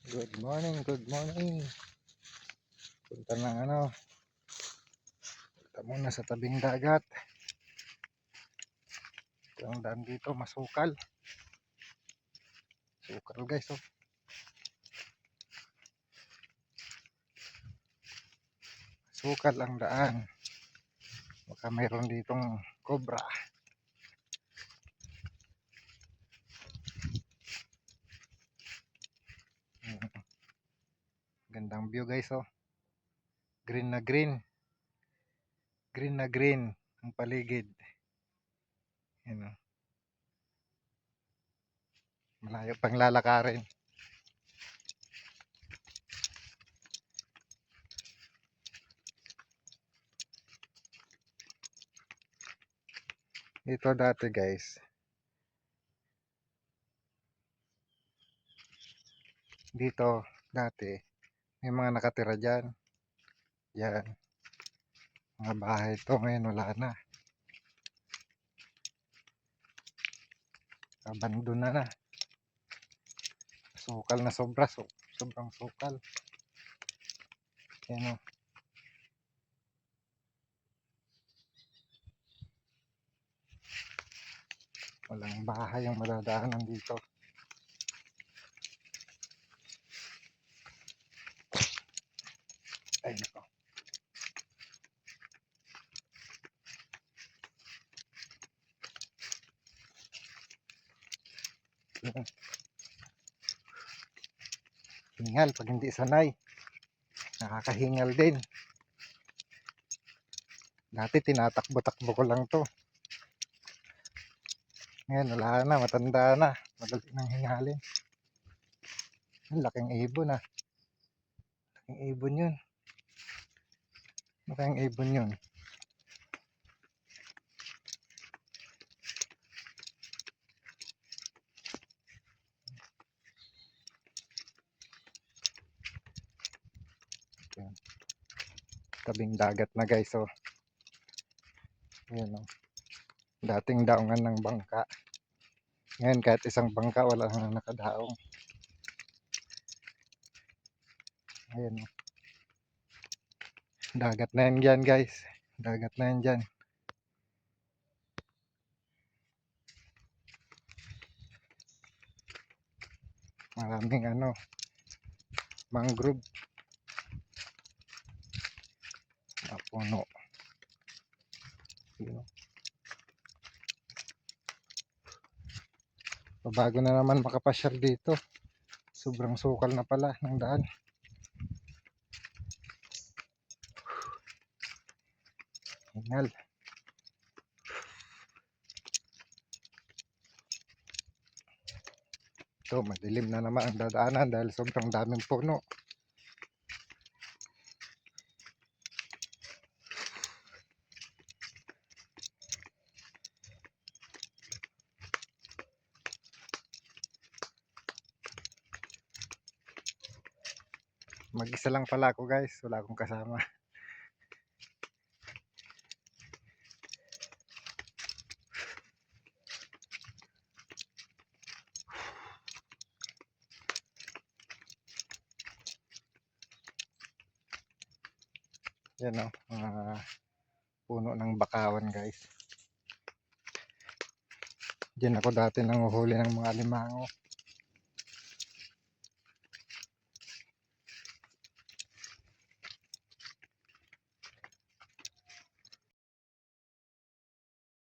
Good morning, good morning. Punta ng punta muna sa tabing dagat. Ito ang daan dito, masukal. Sukal guys, oh. Sukal ang daan. Baka mayroon ditong cobra. Gandang view guys, oh. Green na green. Green na green ang paligid. Yan, oh. Malayo pang lalakarin. Ito dati guys. Dito dati may mga nakatira dyan. Yan. Mga bahay ito ngayon wala na. Abandon na. Sukal na sobra. Sobrang sukal. Yan, oh. Walang bahay ang madadaanan dito. Ay nako. Hingal pag hindi sanay. Nakakahingal din. Dati tinatakbo-takbo ko lang to. Ngayon wala na, matanda na. Madali nang hingalin. Ang laking ibon ah. Laking ibon yun. Laking ibon yun. Yan. Tabing dagat na guys, oh. Yan, oh. Dating daungan ng bangka. Ngayon kahit isang bangka wala nang nakadaong. Ayan, oh. Dagat na yan dyan guys. Dagat na yan dyan. Maraming mangrove na puno. Bago na naman makapasyal dito. Sobrang sukal na pala ng daan. Hingal. Ito, madilim na naman ang dadaanan dahil sobrang daming puno. Mag-isa lang pala ako guys, wala akong kasama. Yan, oh, puno ng bakawan guys. Diyan ako dati nanguhuli ng mga alimango.